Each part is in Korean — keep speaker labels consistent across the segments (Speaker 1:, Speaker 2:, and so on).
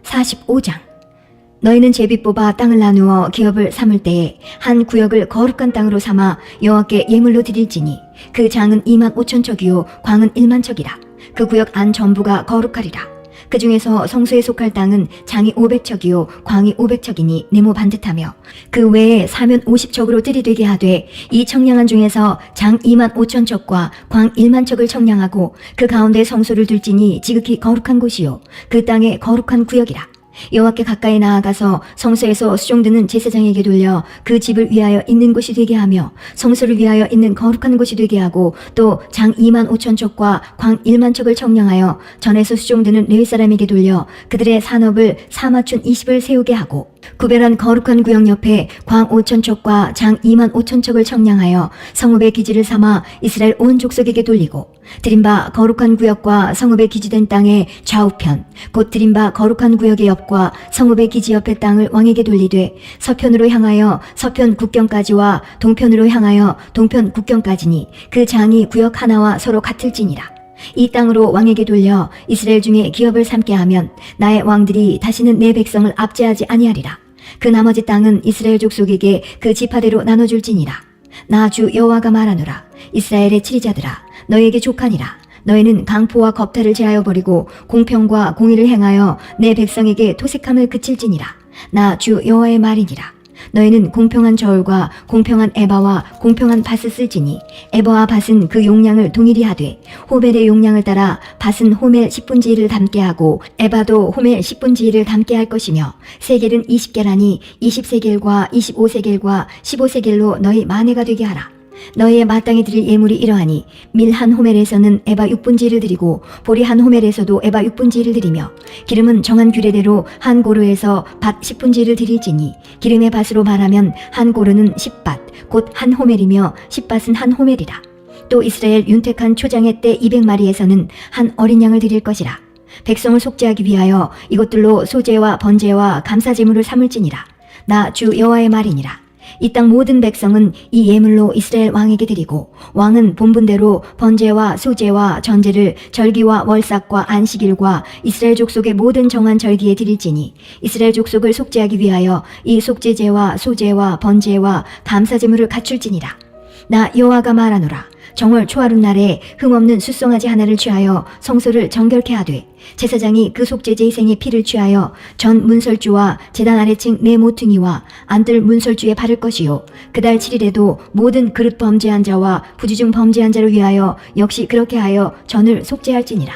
Speaker 1: 45장. 너희는 제비 뽑아 땅을 나누어 기업을 삼을 때에 한 구역을 거룩한 땅으로 삼아 여호와께 예물로 드릴지니 그 장은 25,000척이요 광은 10,000척이라. 그 구역 안 전부가 거룩하리라. 그 중에서 성소에 속할 땅은 장이 500척이요 광이 500척이니 네모 반듯하며 그 외에 사면 50척으로 뜰이 되게 하되 이 청량한 중에서 장 25,000척과 광 10,000척을 청량하고 그 가운데 성소를 둘지니 지극히 거룩한 곳이요 그 땅의 거룩한 구역이라. 여호와께 가까이 나아가서 성소에서 수종드는 제사장에게 돌려 그 집을 위하여 있는 곳이 되게 하며 성소를 위하여 있는 거룩한 곳이 되게 하고 또 장 25,000척과 광 10,000척을 청량하여 전에서 수종드는 레위 사람에게 돌려 그들의 산업을 사맞춘 20을 세우게 하고 구별한 거룩한 구역 옆에 광 5,000척과 장 25,000척을 청량하여 성읍의 기지를 삼아 이스라엘 온 족속에게 돌리고 드림바 거룩한 구역과 성읍의 기지된 땅의 좌우편 곧 드림바 거룩한 구역의 옆과 성읍의 기지 옆의 땅을 왕에게 돌리되 서편으로 향하여 서편 국경까지와 동편으로 향하여 동편 국경까지니 그 장이 구역 하나와 서로 같을지니라. 이 땅으로 왕에게 돌려 이스라엘 중에 기업을 삼게 하면 나의 왕들이 다시는 내 백성을 압제하지 아니하리라. 그 나머지 땅은 이스라엘 족속에게 그 지파대로 나눠줄지니라. 나 주 여호와가 말하노라. 이스라엘의 치리자들아 너희에게 족하니라. 너희는 강포와 겁탈을 제하여 버리고 공평과 공의를 행하여 내 백성에게 토색함을 그칠지니라. 나 주 여호와의 말이니라. 너희는 공평한 저울과 공평한 에바와 공평한 밭을 쓸지니 에바와 밭은 그 용량을 동일히 하되 호멜의 용량을 따라 밭은 호멜 10분지 1을 담게 하고 에바도 호멜 10분지 1을 담게 할 것이며 세겔은 20개라니 20세겔과 25세겔과 15세겔로 너희 만회가 되게 하라. 너희의 마땅히 드릴 예물이 이러하니 밀 한 호멜에서는 에바 6분지 1을 드리고 보리 한 호멜에서도 에바 6분지 1을 드리며 기름은 정한 규례대로 한 고르에서 밭 10분지 1을 드릴지니 기름의 밭으로 말하면 한 고르는 10밭 곧 한 호멜이며 10밭은 한 호멜이라. 또 이스라엘 윤택한 초장의 때 200마리에서는 한 어린 양을 드릴 것이라. 백성을 속죄하기 위하여 이것들로 소제와 번제와 감사제물을 삼을지니라. 나 주 여호와의 말이니라. 이 땅 모든 백성은 이 예물로 이스라엘 왕에게 드리고 왕은 본분대로 번제와 소제와 전제를 절기와 월삭과 안식일과 이스라엘 족속의 모든 정한 절기에 드릴지니 이스라엘 족속을 속죄하기 위하여 이 속죄제와 소제와 번제와 감사제물을 갖출지니라. 나 여호와가 말하노라. 정월 초하룻 날에 흠없는 숫송아지 하나를 취하여 성소를 정결케 하되 제사장이 그 속죄제 희생의 피를 취하여 전 문설주와 제단 아래층 네 모퉁이와 안뜰 문설주에 바를 것이요 그달 7일에도 모든 그릇 범죄한 자와 부지중 범죄한 자를 위하여 역시 그렇게 하여 전을 속죄할지니라.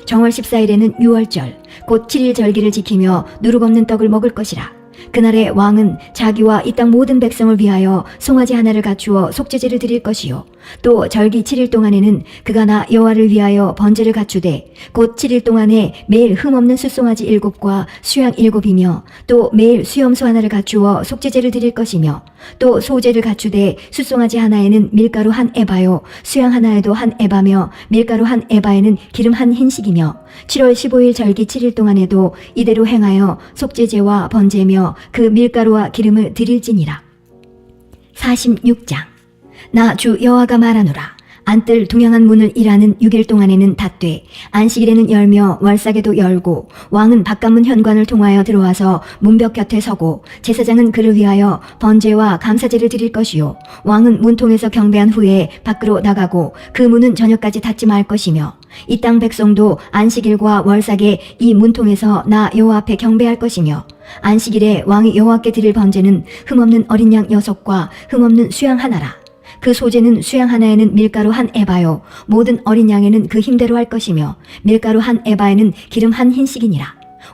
Speaker 1: 정월 14일에는 유월절 곧 7일 절기를 지키며 누룩 없는 떡을 먹을 것이라. 그날에 왕은 자기와 이 땅 모든 백성을 위하여 송아지 하나를 갖추어 속죄제를 드릴 것이요 또 절기 7일 동안에는 그가 나 여호와를 위하여 번제를 갖추되 곧 7일 동안에 매일 흠없는 숫송아지 7과 수양 7이며 또 매일 수염소 하나를 갖추어 속죄제를 드릴 것이며 또 소제를 갖추되 숫송아지 하나에는 밀가루 한 에바요 수양 하나에도 한 에바며 밀가루 한 에바에는 기름 한 흰식이며 7월 15일 절기 7일 동안에도 이대로 행하여 속죄제와 번제며 그 밀가루와 기름을 드릴지니라. 46장. 나 주 여호와가 말하노라. 안뜰 동양한 문을 일하는 6일 동안에는 닫되 안식일에는 열며 월삭에도 열고 왕은 바깥문 현관을 통하여 들어와서 문벽 곁에 서고 제사장은 그를 위하여 번제와 감사제를 드릴 것이요 왕은 문통에서 경배한 후에 밖으로 나가고 그 문은 저녁까지 닫지 말 것이며 이 땅 백성도 안식일과 월삭에 이 문통에서 나 여호와 앞에 경배할 것이며 안식일에 왕이 여호와께 드릴 번제는 흠없는 어린 양 6과 흠없는 수양 하나라. 그 소제는 수양 하나에는 밀가루 한 에바요 모든 어린 양에는 그 힘대로 할 것이며 밀가루 한 에바에는 기름 한 흰식이니라.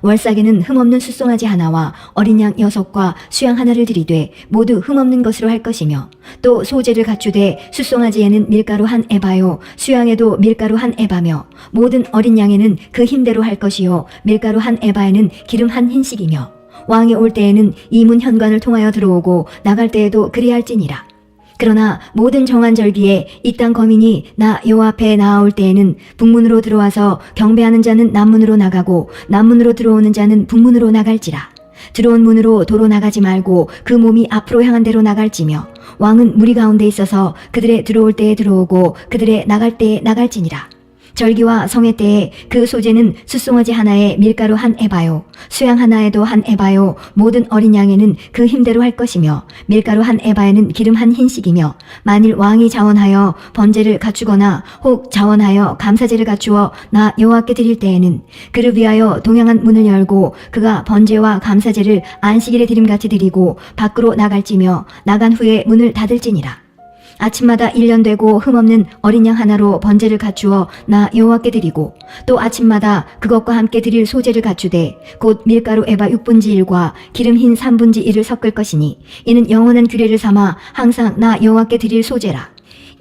Speaker 1: 월삭에는 흠없는 숫송아지 하나와 어린 양 6과 수양 하나를 드리되 모두 흠없는 것으로 할 것이며 또 소제를 갖추되 숫송아지에는 밀가루 한 에바요 수양에도 밀가루 한 에바며 모든 어린 양에는 그 힘대로 할 것이요 밀가루 한 에바에는 기름 한 흰식이며 왕이 올 때에는 이 문 현관을 통하여 들어오고 나갈 때에도 그리할지니라. 그러나 모든 정한 절기에 이 땅 거민이 나 여호와 앞에 나아올 때에는 북문으로 들어와서 경배하는 자는 남문으로 나가고 남문으로 들어오는 자는 북문으로 나갈지라. 들어온 문으로 도로 나가지 말고 그 몸이 앞으로 향한 대로 나갈지며 왕은 무리 가운데 있어서 그들의 들어올 때에 들어오고 그들의 나갈 때에 나갈지니라. 절기와 성회 때에 그 소재는 숫송아지 하나에 밀가루 한 에바요, 수양 하나에도 한 에바요, 모든 어린 양에는 그 힘대로 할 것이며 밀가루 한 에바에는 기름 한 흰씩이며, 만일 왕이 자원하여 번제를 갖추거나 혹 자원하여 감사제를 갖추어 나 여호와께 드릴 때에는 그를 위하여 동양한 문을 열고 그가 번제와 감사제를 안식일에 드림같이 드리고 밖으로 나갈지며 나간 후에 문을 닫을지니라. 아침마다 1년 되고 흠없는 어린 양 하나로 번제를 갖추어 나 여호와께 드리고 또 아침마다 그것과 함께 드릴 소제를 갖추되 곧 밀가루 에바 6분지 1과 기름 흰 3분지 1을 섞을 것이니 이는 영원한 규례를 삼아 항상 나 여호와께 드릴 소제라.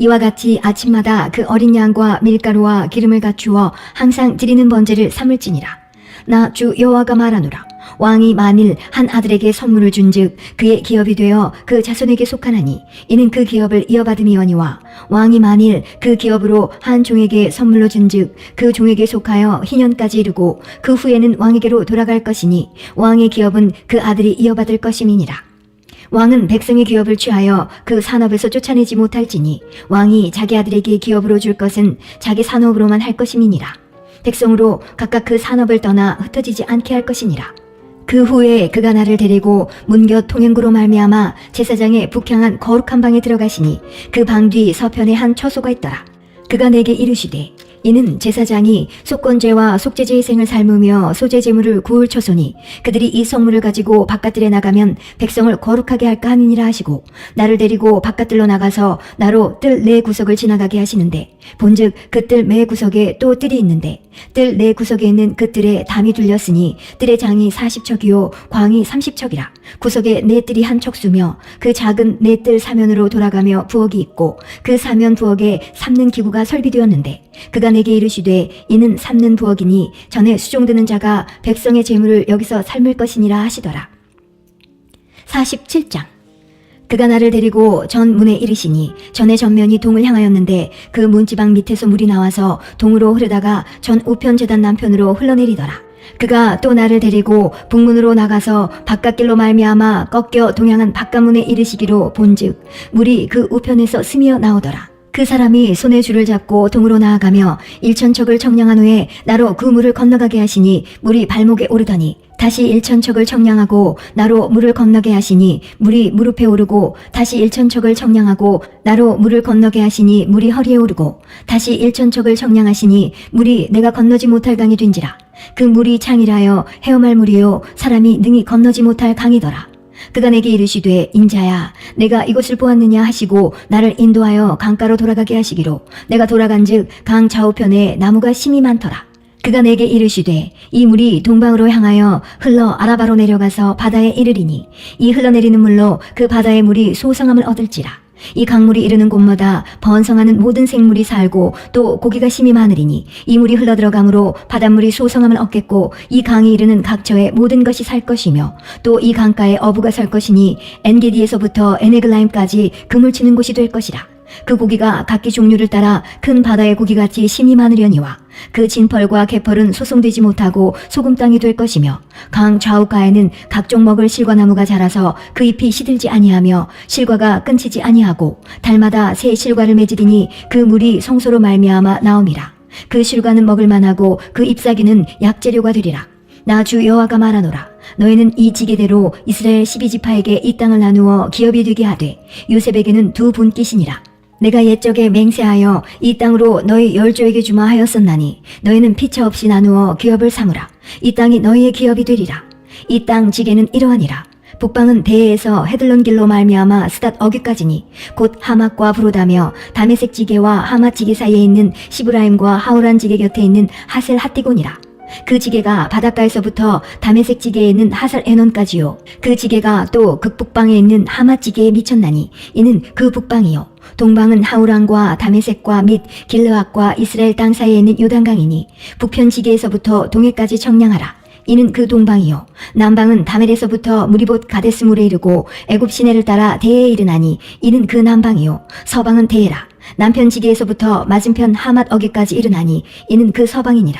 Speaker 1: 이와 같이 아침마다 그 어린 양과 밀가루와 기름을 갖추어 항상 드리는 번제를 삼을지니라. 나 주 여호와가 말하노라. 왕이 만일 한 아들에게 선물을 준즉 그의 기업이 되어 그 자손에게 속하나니 이는 그 기업을 이어받음이오니와, 왕이 만일 그 기업으로 한 종에게 선물로 준즉 그 종에게 속하여 희년까지 이르고 그 후에는 왕에게로 돌아갈 것이니 왕의 기업은 그 아들이 이어받을 것임이니라. 왕은 백성의 기업을 취하여 그 산업에서 쫓아내지 못할지니 왕이 자기 아들에게 기업으로 줄 것은 자기 산업으로만 할 것임이니라. 백성으로 각각 그 산업을 떠나 흩어지지 않게 할 것이니라. 그 후에 그가 나를 데리고 문곁 통행구로 말미암아 제사장의 북향한 거룩한 방에 들어가시니 그 방 뒤 서편에 한 처소가 있더라. 그가 내게 이르시되 이는 제사장이 속건제와 속죄제의 생을 삶으며 소제제물을 구울 처소니 그들이 이 성물을 가지고 바깥들에 나가면 백성을 거룩하게 할까 함이니라 하시고, 나를 데리고 바깥들로 나가서 나로 뜰 네 구석을 지나가게 하시는데 본즉 그 뜰 매 구석에 또 뜰이 있는데 뜰 네 구석에 있는 그 뜰에 담이 둘렸으니 뜰의 장이 40척이요 광이 30척이라. 구석에 네 뜰이 한 척수며 그 작은 네 뜰 사면으로 돌아가며 부엌이 있고 그 사면 부엌에 삶는 기구가 설비되었는데 그가 내게 이르시되 이는 삶는 부엌이니 전에 수종드는 자가 백성의 재물을 여기서 삶을 것이니라 하시더라. 47장. 그가 나를 데리고 전 문에 이르시니 전의 전면이 동을 향하였는데 그 문지방 밑에서 물이 나와서 동으로 흐르다가 전 우편 제단 남편으로 흘러내리더라. 그가 또 나를 데리고 북문으로 나가서 바깥길로 말미암아 꺾여 동향한 바깥문에 이르시기로 본즉 물이 그 우편에서 스미어 나오더라. 그 사람이 손에 줄을 잡고 동으로 나아가며 1,000척을 청량한 후에 나로 그 물을 건너가게 하시니 물이 발목에 오르더니 다시 1,000척을 청량하고 나로 물을 건너게 하시니 물이 무릎에 오르고 다시 1,000척을 청량하고 나로 물을 건너게 하시니 물이 허리에 오르고 다시 1,000척을 청량하시니 물이 내가 건너지 못할 강이 된지라. 그 물이 창이라여 헤엄할 물이요 사람이 능히 건너지 못할 강이더라. 그가 내게 이르시되 인자야 내가 이것을 보았느냐 하시고 나를 인도하여 강가로 돌아가게 하시기로 내가 돌아간즉 강 좌우편에 나무가 심이 많더라. 그가 내게 이르시되 이 물이 동방으로 향하여 흘러 아라바로 내려가서 바다에 이르리니 이 흘러내리는 물로 그 바다의 물이 소성함을 얻을지라. 이 강물이 이르는 곳마다 번성하는 모든 생물이 살고 또 고기가 심이 많으리니 이 물이 흘러들어가므로 바닷물이 소성함을 얻겠고 이 강이 이르는 각처에 모든 것이 살 것이며 또 이 강가에 어부가 살 것이니 엔게디에서부터 에네글라임까지 그물 치는 곳이 될 것이라. 그 고기가 각기 종류를 따라 큰 바다의 고기같이 심이 많으려니와 그 진펄과 개펄은 소송되지 못하고 소금 땅이 될 것이며 강 좌우가에는 각종 먹을 실과나무가 자라서 그 잎이 시들지 아니하며 실과가 끊치지 아니하고 달마다 새 실과를 맺으리니 그 물이 성소로 말미암아 나옴이라. 그 실과는 먹을 만하고 그 잎사귀는 약재료가 되리라. 나 주 여호와가 말하노라. 너희는 이 지게대로 이스라엘 12지파에게 이 땅을 나누어 기업이 되게 하되 요셉에게는 두 분깃이니라. 내가 옛적에 맹세하여 이 땅으로 너희 열조에게 주마 하였었나니 너희는 피차 없이 나누어 기업을 삼으라. 이 땅이 너희의 기업이 되리라. 이 땅 지게는 이러하니라. 북방은 대에서 헤들론 길로 말미암아 스닷 어귀까지니 곧 하맛과 브로다며 다메섹 지게와 하맛 지게 사이에 있는 시브라임과 하오란 지게 곁에 있는 하셀 핫디곤이라. 그 지게가 바닷가에서부터 다메섹 지게에 있는 하살 에논까지요. 그 지게가 또 극북방에 있는 하맛 지게에 미쳤나니 이는 그 북방이요. 동방은 하우란과 다메섹과 및 길르앗과 이스라엘 땅 사이에 있는 요단강이니 북편 지게에서부터 동해까지 청량하라. 이는 그 동방이요. 남방은 다멜에서부터 무리봇 가데스물에 이르고 애굽 시내를 따라 대해에 이르나니 이는 그 남방이요. 서방은 대해라. 남편 지게에서부터 맞은편 하맛 어귀까지 이르나니 이는 그 서방이니라.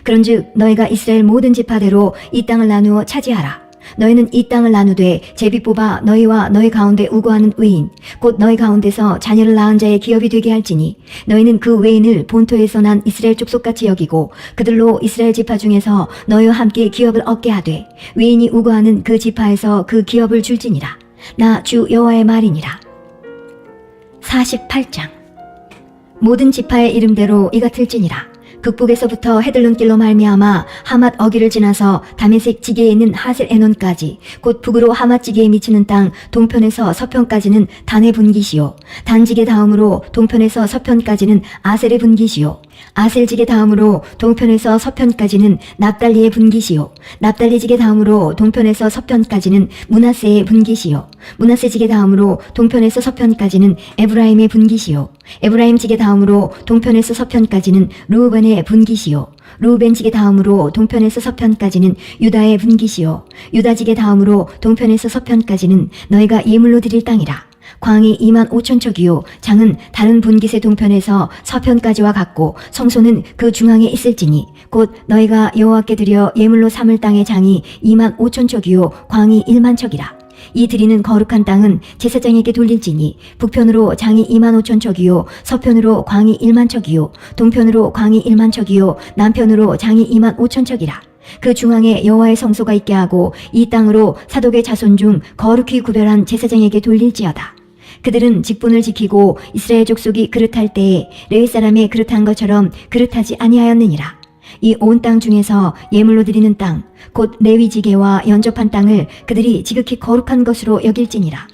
Speaker 1: 그런즉 너희가 이스라엘 모든 지파대로 이 땅을 나누어 차지하라. 너희는 이 땅을 나누되 제비 뽑아 너희와 너희 가운데 우고하는 외인 곧 너희 가운데서 자녀를 낳은 자의 기업이 되게 할지니 너희는 그 외인을 본토에서 난 이스라엘 족속같이 여기고 그들로 이스라엘 지파 중에서 너희와 함께 기업을 얻게 하되 외인이 우고하는 그 지파에서 그 기업을 줄지니라. 나 주 여호와의 말이니라. 48장. 모든 지파의 이름대로 이같을지니라. 북북에서부터 헤들론길로 말미암아 하맛 어기를 지나서 다메섹 지게에 있는 하셀 에논까지 곧 북으로 하맛 지게에 미치는 땅 동편에서 서편까지는 단의 분기시요. 단지게 다음으로 동편에서 서편까지는 아셀의 분기시요. 아셀지게 다음으로 동편에서 서편까지는 납달리의 분기시요. 납달리지게 다음으로 동편에서 서편까지는 므낫세의 분기시요. 므낫세지게 다음으로 동편에서 서편까지는 에브라임의 분기시요. 에브라임지게 다음으로 동편에서 서편까지는 르우벤의 분기시요. 르우벤지게 다음으로 동편에서 서편까지는 유다의 분기시요. 유다지게 다음으로 동편에서 서편까지는 너희가 예물로 드릴 땅이라. 광이 2만 5천 척이요 장은 다른 분깃의 동편에서 서편까지와 같고 성소는 그 중앙에 있을지니 곧 너희가 여호와께 드려 예물로 삼을 땅의 장이 2만 5천 척이요 광이 1만 척이라. 이 드리는 거룩한 땅은 제사장에게 돌릴지니 북편으로 장이 2만 5천 척이요 서편으로 광이 1만 척이요 동편으로 광이 1만 척이요 남편으로 장이 2만 5천 척이라. 그 중앙에 여호와의 성소가 있게 하고 이 땅으로 사독의 자손 중 거룩히 구별한 제사장에게 돌릴지어다. 그들은 직분을 지키고 이스라엘 족속이 그릇할 때에 레위 사람의 그릇한 것처럼 그릇하지 아니하였느니라. 이 온 땅 중에서 예물로 드리는 땅 곧 레위 지게와 연접한 땅을 그들이 지극히 거룩한 것으로 여길지니라.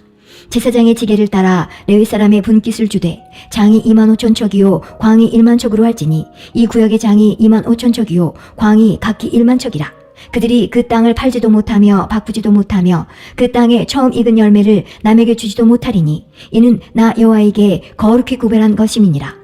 Speaker 1: 제사장의 지게를 따라 레위 사람의 분깃을 주되 장이 2만 5천 척이요 광이 1만 척으로 할지니 이 구역의 장이 2만 5천 척이요 광이 각기 1만 척이라. 그들이 그 땅을 팔지도 못하며 바꾸지도 못하며 그 땅에 처음 익은 열매를 남에게 주지도 못하리니 이는 나 여호와에게 거룩히 구별한 것임이니라.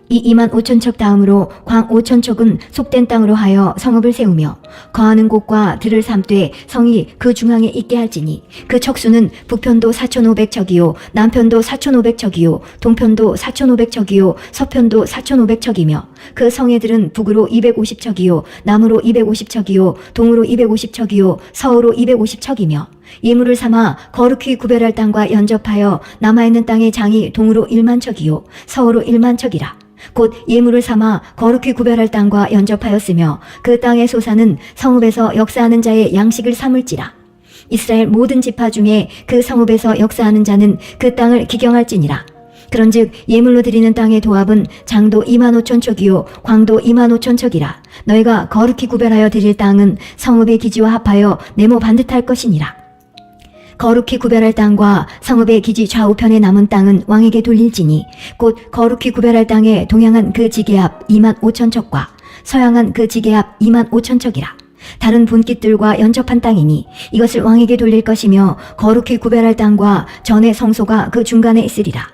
Speaker 1: 이 2만 5천 척 다음으로 광 5천 척은 속된 땅으로 하여 성읍을 세우며 거하는 곳과 들을 삼되 성이 그 중앙에 있게 할지니 그 척수는 북편도 4,500척이요 남편도 4,500척이요 동편도 4,500척이요 서편도 4,500척이며 그 성애들은 북으로 250척이요 남으로 250척이요 동으로 250척이요 서으로 250척이며 예물을 삼아 거룩히 구별할 땅과 연접하여 남아있는 땅의 장이 동으로 1만 척이요 서으로 1만 척이라. 곧 예물을 삼아 거룩히 구별할 땅과 연접하였으며 그 땅의 소사는 성읍에서 역사하는 자의 양식을 삼을지라. 이스라엘 모든 지파 중에 그 성읍에서 역사하는 자는 그 땅을 기경할지니라. 그런즉 예물로 드리는 땅의 도합은 장도 2만 5천 척이요 광도 2만 5천 척이라. 너희가 거룩히 구별하여 드릴 땅은 성읍의 기지와 합하여 네모 반듯할 것이니라. 거룩히 구별할 땅과 성읍의 기지 좌우편에 남은 땅은 왕에게 돌릴지니 곧 거룩히 구별할 땅에 동양한 그 지게 앞 2만 5천 척과 서양한 그 지게 앞 2만 5천 척이라. 다른 분깃들과 연접한 땅이니 이것을 왕에게 돌릴 것이며 거룩히 구별할 땅과 전의 성소가 그 중간에 있으리라.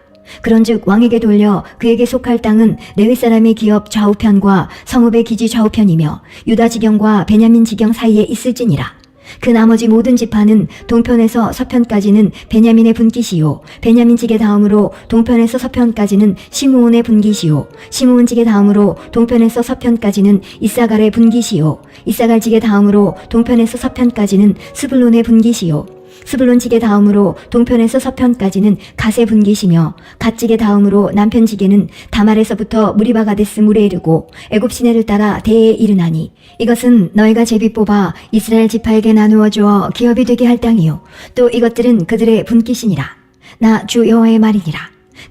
Speaker 1: 그런즉 왕에게 돌려 그에게 속할 땅은 레위 사람의 기업 좌우편과 성읍의 기지 좌우편이며 유다 지경과 베냐민 지경 사이에 있을지니라. 그 나머지 모든 지파는 동편에서 서편까지는 베냐민의 분깃이요 베냐민 지게 다음으로 동편에서 서편까지는 시므온의 분깃이요 시므온 지게 다음으로 동편에서 서편까지는 이사갈의 분깃이요 이사갈 지게 다음으로 동편에서 서편까지는 스불론의 분깃이요 스불론 지게 다음으로 동편에서 서편까지는 갓의 분깃이며 갓 지게 다음으로 남편 지게는 다말에서부터 무리바가데스 물에 이르고 애굽 시내를 따라 대에 이르나니 이것은 너희가 제비 뽑아 이스라엘 지파에게 나누어 주어 기업이 되게 할 땅이요 또 이것들은 그들의 분깃이니라. 나 주 여호와의 말이니라.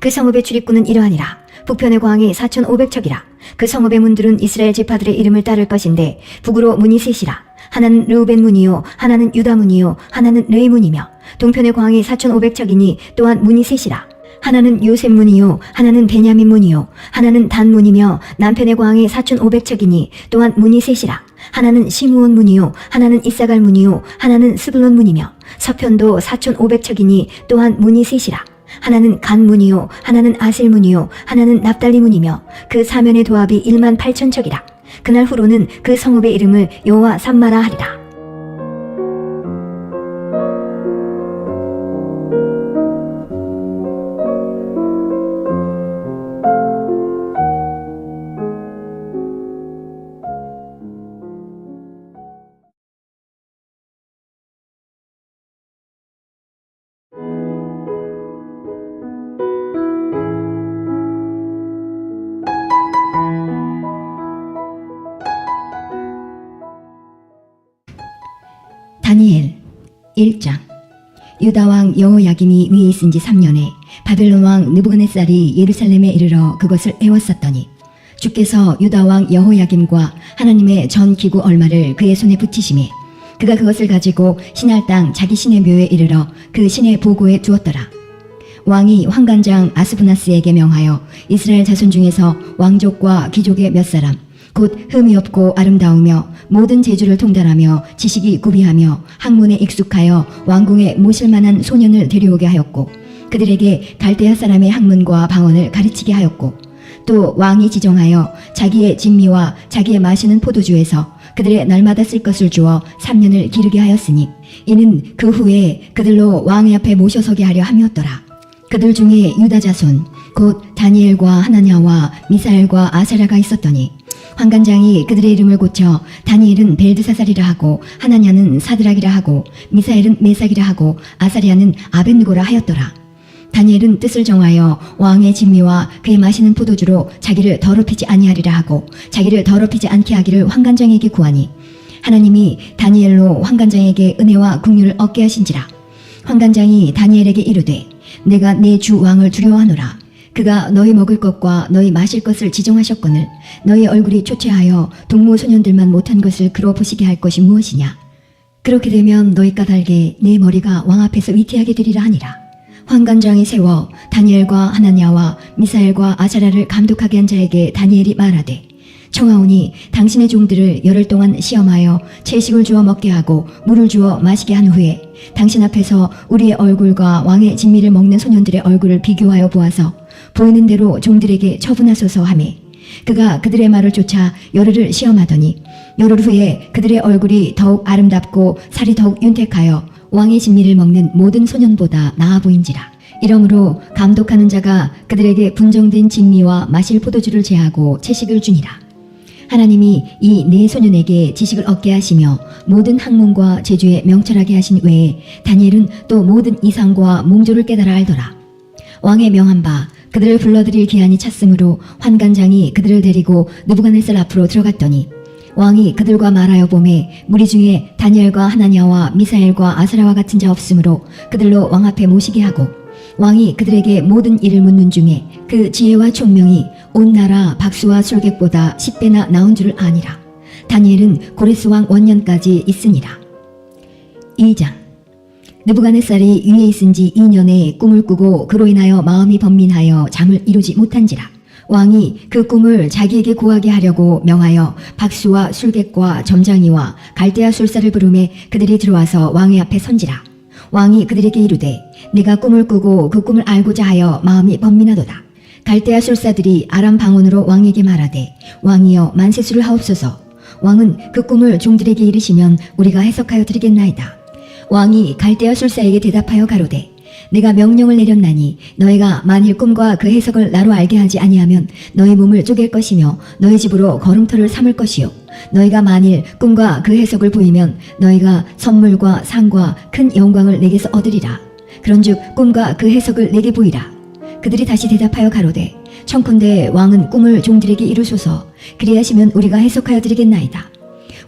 Speaker 1: 그 성읍의 출입구는 이러하니라. 북편의 광이 4,500척이라. 그 성읍의 문들은 이스라엘 지파들의 이름을 따를 것인데 북으로 문이 셋이라. 하나는 르우벤 문이요 하나는 유다 문이요 하나는 레위 문이며 동편의 광이 4,500척이니 또한 문이 셋이라. 하나는 요셉 문이요 하나는 베냐민 문이요 하나는 단 문이며 남편의 광이 4,500척이니 또한 문이 셋이라. 하나는 시므온 문이요 하나는 이사갈 문이요 하나는 스불론 문이며 서편도 4,500척이니 또한 문이 셋이라. 하나는 간 문이요 하나는 아셀 문이요 하나는 납달리 문이며 그 사면의 도합이 1만 8천 척이라. 그날 후로는 그 성읍의 이름을 여호와 삼마라 하리라. 다니엘 1장. 유다왕 여호야김이 위에 있은 지 3년에 바벨론 왕 느부갓네살이 예루살렘에 이르러 그것을 에웠었더니 주께서 유다왕 여호야김과 하나님의 전 기구 얼마를 그의 손에 붙이심에 그가 그것을 가지고 신할 땅 자기 신의 묘에 이르러 그 신의 보고에 두었더라. 왕이 환관장 아스부나스에게 명하여 이스라엘 자손 중에서 왕족과 귀족의 몇 사람 곧 흠이 없고 아름다우며 모든 재주를 통달하며 지식이 구비하며 학문에 익숙하여 왕궁에 모실 만한 소년을 데려오게 하였고 그들에게 갈대아 사람의 학문과 방언을 가르치게 하였고 또 왕이 지정하여 자기의 진미와 자기의 마시는 포도주에서 그들의 날마다 쓸 것을 주어 3년을 기르게 하였으니 이는 그 후에 그들로 왕의 앞에 모셔서게 하려 함이었더라. 그들 중에 유다 자손 곧 다니엘과 하나냐와 미사엘과 아사랴가 있었더니 환관장이 그들의 이름을 고쳐 다니엘은 벨드사살이라 하고 하나냐는 사드락이라 하고 미사엘은 메삭이라 하고 아사랴는 아벳느고라 하였더라. 다니엘은 뜻을 정하여 왕의 진미와 그의 마시는 포도주로 자기를 더럽히지 아니하리라 하고 자기를 더럽히지 않게 하기를 환관장에게 구하니 하나님이 다니엘로 환관장에게 은혜와 긍휼을 얻게 하신지라. 환관장이 다니엘에게 이르되 내가 내 주 왕을 두려워하노라. 그가 너희 먹을 것과 너희 마실 것을 지정하셨거늘 너희 얼굴이 초췌하여 동무 소년들만 못한 것을 그로 보시게 할 것이 무엇이냐. 그렇게 되면 너희 까닭에 내 머리가 왕 앞에서 위태하게 되리라 하니라. 환관장이 세워 다니엘과 하나냐와 미사엘과 아사랴를 감독하게 한 자에게 다니엘이 말하되 청하오니 당신의 종들을 열흘 동안 시험하여 채식을 주어 먹게 하고 물을 주어 마시게 한 후에 당신 앞에서 우리의 얼굴과 왕의 진미를 먹는 소년들의 얼굴을 비교하여 보아서 보이는 대로 종들에게 처분하소서 하매 그가 그들의 말을 쫓아 열흘을 시험하더니 열흘 후에 그들의 얼굴이 더욱 아름답고 살이 더욱 윤택하여 왕의 진미를 먹는 모든 소년보다 나아 보인지라. 이러므로 감독하는 자가 그들에게 분정된 진미와 마실 포도주를 제하고 채식을 주니라. 하나님이 이 네 소년에게 지식을 얻게 하시며 모든 학문과 재주에 명철하게 하신 외에 다니엘은 또 모든 이상과 몽조를 깨달아 알더라. 왕의 명한 바 그들을 불러들일 기한이 찼으므로 환관장이 그들을 데리고 느부갓네살 앞으로 들어갔더니 왕이 그들과 말하여 보매 무리 중에 다니엘과 하나냐와 미사엘과 아사랴와 같은 자 없으므로 그들로 왕 앞에 모시게 하고 왕이 그들에게 모든 일을 묻는 중에 그 지혜와 총명이 온 나라 박수와 술객보다 10배나 나온 줄을 아니라. 다니엘은 고레스 왕 원년까지 있으니라. 2장. 느부갓네살이 위에 있은 지 2년에 꿈을 꾸고 그로 인하여 마음이 번민하여 잠을 이루지 못한지라. 왕이 그 꿈을 자기에게 고하게 하려고 명하여 박수와 술객과 점장이와 갈대아 술사를 부르매 그들이 들어와서 왕의 앞에 선지라. 왕이 그들에게 이르되 내가 꿈을 꾸고 그 꿈을 알고자 하여 마음이 번민하도다. 갈대아 술사들이 아람 방언으로 왕에게 말하되 왕이여 만세수를 하옵소서. 왕은 그 꿈을 종들에게 이르시면 우리가 해석하여 드리겠나이다. 왕이 갈대아 술사에게 대답하여 가로되 내가 명령을 내렸나니 너희가 만일 꿈과 그 해석을 나로 알게 하지 아니하면 너희 몸을 쪼갤 것이며 너희 집으로 걸음터를 삼을 것이요 너희가 만일 꿈과 그 해석을 보이면 너희가 선물과 상과 큰 영광을 내게서 얻으리라. 그런즉 꿈과 그 해석을 내게 보이라. 그들이 다시 대답하여 가로되 청컨대 왕은 꿈을 종들에게 이루소서. 그리하시면 우리가 해석하여 드리겠나이다.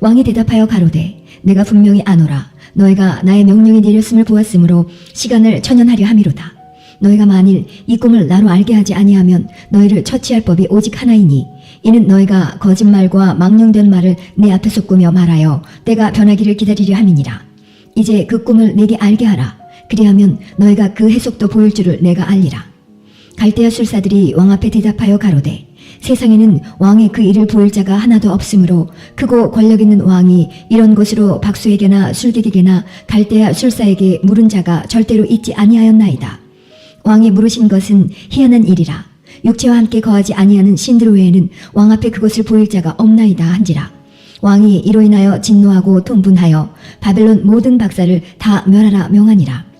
Speaker 1: 왕이 대답하여 가로되 내가 분명히 아노라. 너희가 나의 명령이 내렸음을 보았으므로 시간을 천연하려 함이로다. 너희가 만일 이 꿈을 나로 알게 하지 아니하면 너희를 처치할 법이 오직 하나이니 이는 너희가 거짓말과 망령된 말을 내 앞에서 꾸며 말하여 때가 변하기를 기다리려 함이니라. 이제 그 꿈을 내게 알게 하라. 그리하면 너희가 그 해석도 보일 줄을 내가 알리라. 갈대아 술사들이 왕 앞에 대답하여 가로되 세상에는 왕의 그 일을 보일 자가 하나도 없으므로 크고 권력 있는 왕이 이런 것으로 박수에게나 술객에게나 갈대아 술사에게 물은 자가 절대로 있지 아니하였나이다. 왕이 물으신 것은 희한한 일이라. 육체와 함께 거하지 아니하는 신들 외에는 왕 앞에 그것을 보일 자가 없나이다 한지라. 왕이 이로 인하여 진노하고 통분하여 바벨론 모든 박사를 다 멸하라 명하니라.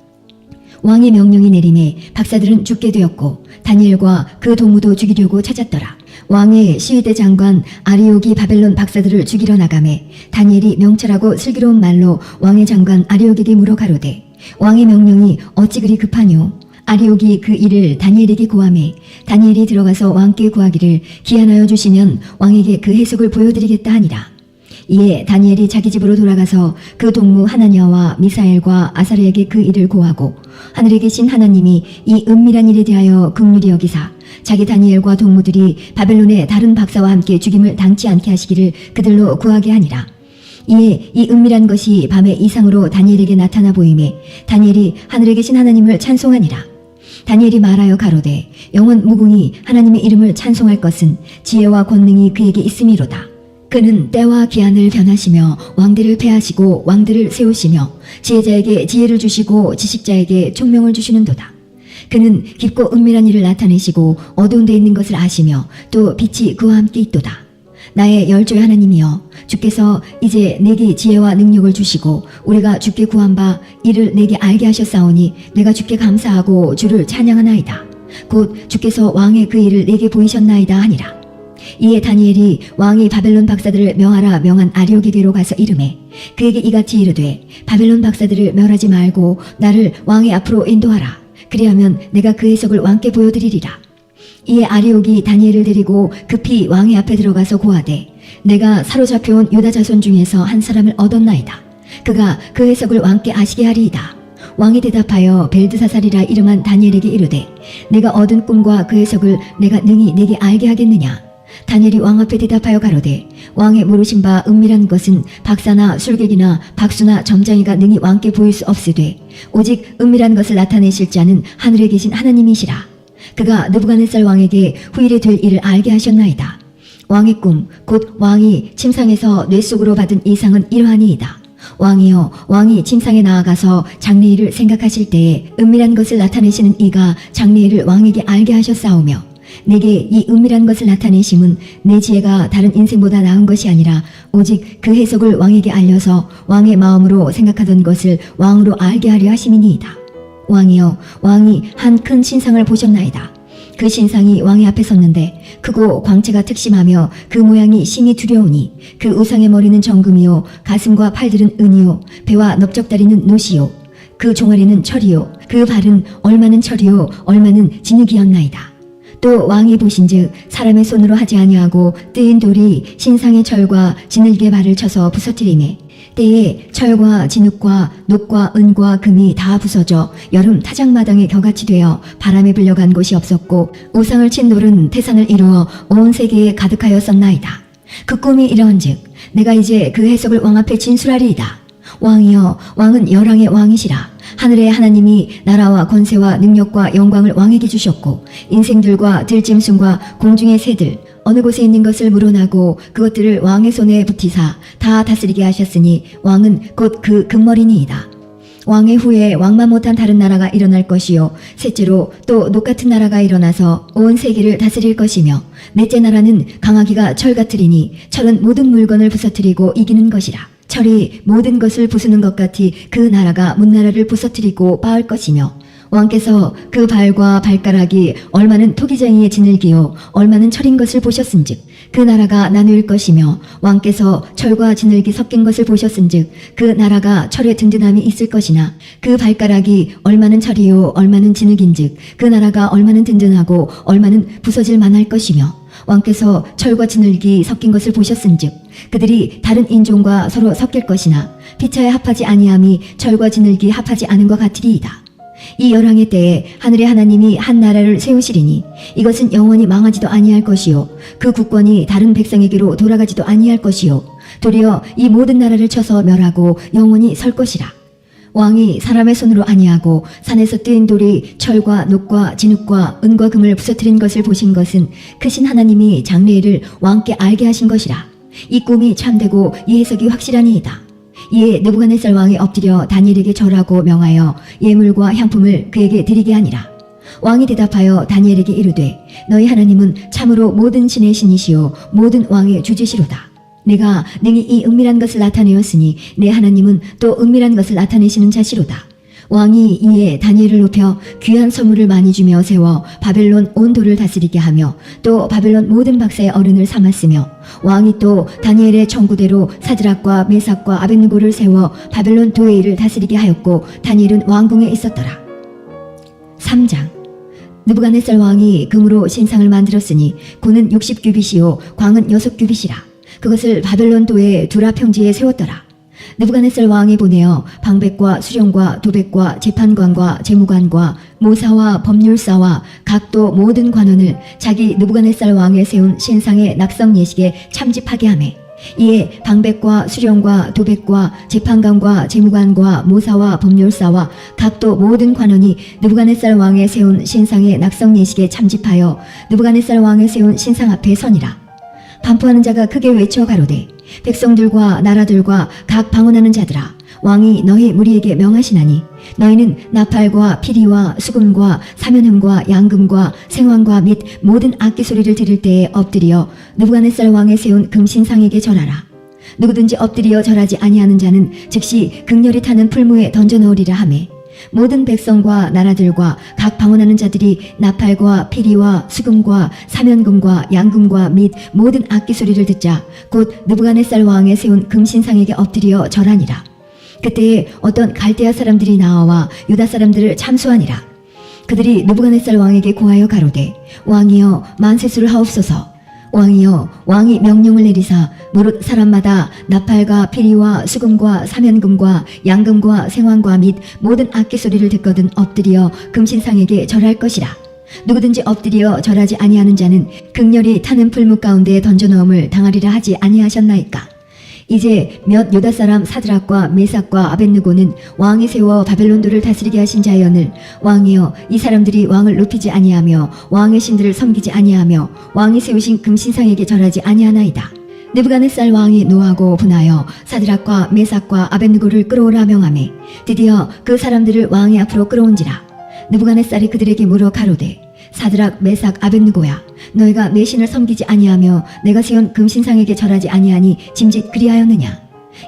Speaker 1: 왕의 명령이 내림에 박사들은 죽게 되었고 다니엘과 그 동무도 죽이려고 찾았더라. 왕의 시위대 장관 아리옥이 바벨론 박사들을 죽이러 나가매 다니엘이 명철하고 슬기로운 말로 왕의 장관 아리옥에게 물어 가로되 왕의 명령이 어찌 그리 급하뇨. 아리옥이 그 일을 다니엘에게 고하매 다니엘이 들어가서 왕께 구하기를 기한하여 주시면 왕에게 그 해석을 보여드리겠다 하니라. 이에 다니엘이 자기 집으로 돌아가서 그 동무 하나냐와 미사엘과 아사랴에게 그 일을 고하고 하늘에 계신 하나님이 이 은밀한 일에 대하여 긍휼히 여기사 자기 다니엘과 동무들이 바벨론의 다른 박사와 함께 죽임을 당치 않게 하시기를 그들로 구하게 하니라. 이에 이 은밀한 것이 밤에 이상으로 다니엘에게 나타나 보이매 다니엘이 하늘에 계신 하나님을 찬송하니라. 다니엘이 말하여 가로되 영원 무궁히 하나님의 이름을 찬송할 것은 지혜와 권능이 그에게 있음이로다. 그는 때와 기한을 변하시며 왕들을 패하시고 왕들을 세우시며 지혜자에게 지혜를 주시고 지식자에게 총명을 주시는도다. 그는 깊고 은밀한 일을 나타내시고 어두운 데 있는 것을 아시며 또 빛이 그와 함께 있도다. 나의 열조의 하나님이여 주께서 이제 내게 지혜와 능력을 주시고 우리가 주께 구한 바 이를 내게 알게 하셨사오니 내가 주께 감사하고 주를 찬양하나이다. 곧 주께서 왕의 그 일을 내게 보이셨나이다 하니라. 이에 다니엘이 왕이 바벨론 박사들을 명하라 명한 아리오에게로 가서 이르매 그에게 이같이 이르되 바벨론 박사들을 멸하지 말고 나를 왕의 앞으로 인도하라. 그리하면 내가 그 해석을 왕께 보여드리리라. 이에 아리옥이 다니엘을 데리고 급히 왕의 앞에 들어가서 고하되 내가 사로잡혀온 유다 자손 중에서 한 사람을 얻었나이다. 그가 그 해석을 왕께 아시게 하리이다. 왕이 대답하여 벨드사살이라 이름한 다니엘에게 이르되 내가 얻은 꿈과 그 해석을 내가 능히 내게 알게 하겠느냐. 다니엘이 왕 앞에 대답하여 가로되 왕의 모르신 바 은밀한 것은 박사나 술객이나 박수나 점장이가 능히 왕께 보일 수 없으되 오직 은밀한 것을 나타내실 자는 하늘에 계신 하나님이시라. 그가 느부갓네살 왕에게 후일에 될 일을 알게 하셨나이다. 왕의 꿈 곧 왕이 침상에서 뇌 속으로 받은 이상은 이러하니이다. 왕이여 왕이 침상에 나아가서 장래일을 생각하실 때에 은밀한 것을 나타내시는 이가 장래일을 왕에게 알게 하셨사오며 내게 이 은밀한 것을 나타내심은 내 지혜가 다른 인생보다 나은 것이 아니라 오직 그 해석을 왕에게 알려서 왕의 마음으로 생각하던 것을 왕으로 알게 하려 하심이니이다. 왕이여 왕이 한 큰 신상을 보셨나이다. 그 신상이 왕의 앞에 섰는데 크고 광채가 특심하며 그 모양이 심히 두려우니 그 우상의 머리는 정금이요 가슴과 팔들은 은이요 배와 넓적다리는 노시요 그 종아리는 철이요 그 발은 얼마는 철이요 얼마는 진흙이었나이다. 또 왕이 보신즉 사람의 손으로 하지 아니하고 뜨인 돌이 신상의 철과 진흙의 발을 쳐서 부서뜨리매 때에 철과 진흙과 녹과 은과 금이 다 부서져 여름 타작마당에 겨같이 되어 바람에 불려간 곳이 없었고 우상을 친 돌은 태산을 이루어 온 세계에 가득하였었나이다. 그 꿈이 이러한즉 내가 이제 그 해석을 왕 앞에 진술하리이다. 왕이여 왕은 열왕의 왕이시라. 하늘의 하나님이 나라와 권세와 능력과 영광을 왕에게 주셨고 인생들과 들짐승과 공중의 새들 어느 곳에 있는 것을 물어나고 그것들을 왕의 손에 붙이사 다 다스리게 하셨으니 왕은 곧 그 금머리니이다. 왕의 후에 왕만 못한 다른 나라가 일어날 것이요 셋째로 또 녹같은 나라가 일어나서 온 세계를 다스릴 것이며 넷째 나라는 강하기가 철 같으리니 철은 모든 물건을 부서뜨리고 이기는 것이라. 철이 모든 것을 부수는 것 같이 그 나라가 문나라를 부서뜨리고 빻을 것이며 왕께서 그 발과 발가락이 얼마는 토기장이의 진흙이요 얼마는 철인 것을 보셨은즉 그 나라가 나누일 것이며 왕께서 철과 진흙이 섞인 것을 보셨은즉 그 나라가 철의 든든함이 있을 것이나 그 발가락이 얼마는 철이요 얼마는 진흙인즉 그 나라가 얼마는 든든하고 얼마는 부서질 만할 것이며 왕께서 철과 진흙이 섞인 것을 보셨은즉 그들이 다른 인종과 서로 섞일 것이나 피차에 합하지 아니함이 철과 진흙이 합하지 않은 것 같으리이다. 이 열왕의 때에 하늘의 하나님이 한 나라를 세우시리니 이것은 영원히 망하지도 아니할 것이요 그 국권이 다른 백성에게로 돌아가지도 아니할 것이요 도리어 이 모든 나라를 쳐서 멸하고 영원히 설 것이라. 왕이 사람의 손으로 아니하고 산에서 뜨인 돌이 철과 녹과 진흙과 은과 금을 부서뜨린 것을 보신 것은 크신 하나님이 장래일을 왕께 알게 하신 것이라. 이 꿈이 참되고 이 해석이 확실하니이다. 이에 느부갓네살 왕이 엎드려 다니엘에게 절하고 명하여 예물과 향품을 그에게 드리게 하니라. 왕이 대답하여 다니엘에게 이르되 너희 하나님은 참으로 모든 신의 신이시요 모든 왕의 주지시로다. 내가 능히 이 은밀한 것을 나타내었으니 내 하나님은 또 은밀한 것을 나타내시는 자시로다. 왕이 이에 다니엘을 높여 귀한 선물을 많이 주며 세워 바벨론 온 도를 다스리게 하며 또 바벨론 모든 박사의 어른을 삼았으며 왕이 또 다니엘의 청구대로 사드락과 메삭과 아벳느고를 세워 바벨론 도의 일을 다스리게 하였고 다니엘은 왕궁에 있었더라. 3장. 느부갓네살 왕이 금으로 신상을 만들었으니 고는 60규빗이요 광은 6규빗이라. 그것을 바벨론도의 두라 평지에 세웠더라. 느부갓네살 왕이 보내어 방백과 수령과 도백과 재판관과 재무관과 모사와 법률사와 각도 모든 관원을 자기 느부갓네살 왕에 세운 신상의 낙성 예식에 참집하게 하매, 이에 방백과 수령과 도백과 재판관과 재무관과 모사와 법률사와 각도 모든 관원이 느부갓네살 왕에 세운 신상의 낙성 예식에 참집하여 느부갓네살 왕에 세운 신상 앞에 서니라. 반포하는 자가 크게 외쳐 가로되, 백성들과 나라들과 각 방언하는 자들아, 왕이 너희 무리에게 명하시나니 너희는 나팔과 피리와 수금과 사면흠과 양금과 생황과 및 모든 악기 소리를 들을 때에 엎드려 느부갓네살 왕에 세운 금신상에게 절하라. 누구든지 엎드려 절하지 아니하는 자는 즉시 극렬히 타는 풀무에 던져 넣으리라 하매, 모든 백성과 나라들과 각 방언하는 자들이 나팔과 피리와 수금과 사면금과 양금과 및 모든 악기 소리를 듣자 곧 느부갓네살 왕에 세운 금신상에게 엎드려 절하니라. 그때에 어떤 갈대아 사람들이 나와 유다 사람들을 참수하니라. 그들이 느부갓네살 왕에게 고하여 가로되, 왕이여 만세수를 하옵소서. 왕이여, 왕이 명령을 내리사 무릇 사람마다 나팔과 피리와 수금과 사면금과 양금과 생황과 및 모든 악기 소리를 듣거든 엎드려 금신상에게 절할 것이라. 누구든지 엎드려 절하지 아니하는 자는 극렬히 타는 풀무 가운데 던져 넣음을 당하리라 하지 아니하셨나이까. 이제 몇 유다 사람 사드락과 메삭과 아벳느고는 왕이 세워 바벨론도를 다스리게 하신 자여늘, 왕이여, 이 사람들이 왕을 높이지 아니하며 왕의 신들을 섬기지 아니하며 왕이 세우신 금신상에게 절하지 아니하나이다. 느부갓네살 왕이 노하고 분하여 사드락과 메삭과 아벳느고를 끌어오라 명하매 드디어 그 사람들을 왕의 앞으로 끌어온지라. 느부갓네살이 그들에게 물어 가로되, 사드락 메삭 아벳느고야, 너희가 내 신을 섬기지 아니하며 내가 세운 금신상에게 절하지 아니하니 짐짓 그리하였느냐.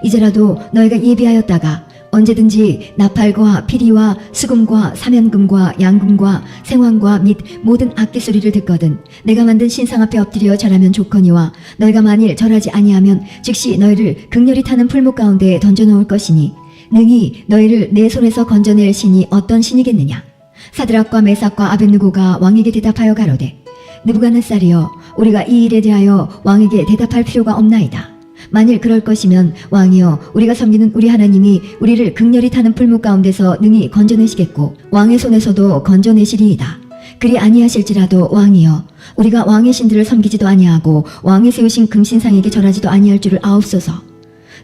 Speaker 1: 이제라도 너희가 예비하였다가 언제든지 나팔과 피리와 수금과 사면금과 양금과 생황과 및 모든 악기 소리를 듣거든 내가 만든 신상 앞에 엎드려 절하면 좋거니와, 너희가 만일 절하지 아니하면 즉시 너희를 극렬히 타는 풀무 가운데 던져 놓을 것이니 능히 너희를 내 손에서 건져낼 신이 어떤 신이겠느냐. 사드락과 메삭과 아벳느고가 왕에게 대답하여 가로되, 느부갓네살이여, 우리가 이 일에 대하여 왕에게 대답할 필요가 없나이다. 만일 그럴 것이면 왕이여, 우리가 섬기는 우리 하나님이 우리를 극렬히 타는 풀무 가운데서 능히 건져내시겠고 왕의 손에서도 건져내시리이다. 그리 아니하실지라도 왕이여, 우리가 왕의 신들을 섬기지도 아니하고 왕의 세우신 금신상에게 절하지도 아니할 줄을 아옵소서.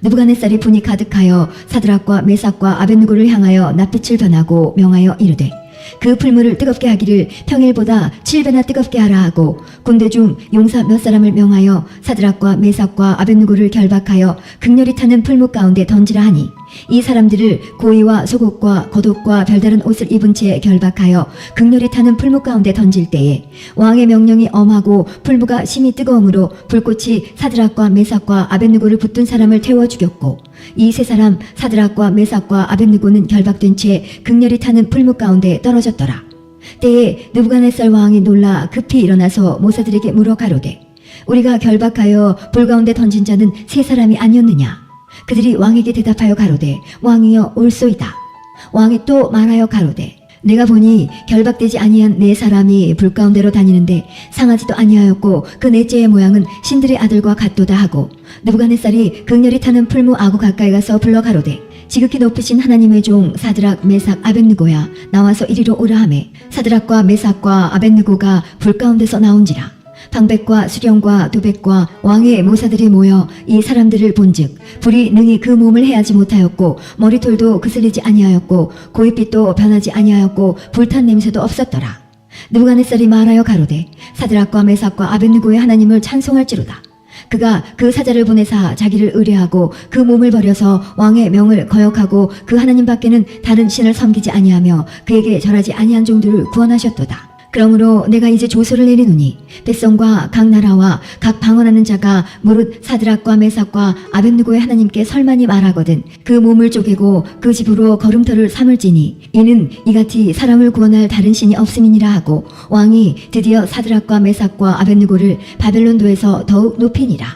Speaker 1: 느부갓네살이 분이 가득하여 사드락과 메삭과 아벳느고를 향하여 낯빛을 변하고 명하여 이르되, 그 풀무를 뜨겁게 하기를 평일보다 7배나 뜨겁게 하라 하고 군대 중 용사 몇 사람을 명하여 사드락과 메삭과 아벳느고를 결박하여 극렬히 타는 풀무 가운데 던지라 하니, 이 사람들을 고이와 속옷과 겉옷과 별다른 옷을 입은 채 결박하여 극렬히 타는 풀무 가운데 던질 때에 왕의 명령이 엄하고 풀무가 심히 뜨거움으로 불꽃이 사드락과 메삭과 아벳느고를 붙든 사람을 태워 죽였고, 이 세 사람 사드락과 메삭과 아벳느고는 결박된 채 극렬히 타는 풀무 가운데 떨어졌더라. 때에 느부갓네살 왕이 놀라 급히 일어나서 모사들에게 물어 가로되, 우리가 결박하여 불 가운데 던진 자는 세 사람이 아니었느냐. 그들이 왕에게 대답하여 가로되, 왕이여, 옳소이다. 왕이 또 말하여 가로되, 내가 보니 결박되지 아니한 네 사람이 불 가운데로 다니는데 상하지도 아니하였고 그 넷째의 모양은 신들의 아들과 같도다 하고, 느부갓네살이 극렬히 타는 풀무 아구 가까이 가서 불러 가로되, 지극히 높으신 하나님의 종 사드락 메삭 아벳느고야, 나와서 이리로 오라 하매 사드락과 메삭과 아벳느고가 불 가운데서 나온지라. 방백과 수령과 도백과 왕의 모사들이 모여 이 사람들을 본즉 불이 능히 그 몸을 해하지 못하였고 머리털도 그슬리지 아니하였고 고깃빛도 변하지 아니하였고 불탄 냄새도 없었더라. 느부갓네살이 말하여 가로되, 사드락과 메삭과 아벳느고의 하나님을 찬송할지로다. 그가 그 사자를 보내사 자기를 의뢰하고 그 몸을 버려서 왕의 명을 거역하고 그 하나님 밖에는 다른 신을 섬기지 아니하며 그에게 절하지 아니한 종들을 구원하셨도다. 그러므로 내가 이제 조서를 내리노니 백성과 각 나라와 각 방언하는 자가 무릇 사드락과 메삭과 아벳느고의 하나님께 설만이 말하거든 그 몸을 쪼개고 그 집으로 걸음터를 삼을지니 이는 이같이 사람을 구원할 다른 신이 없음이니라 하고, 왕이 드디어 사드락과 메삭과 아벳느고를 바벨론도에서 더욱 높이니라.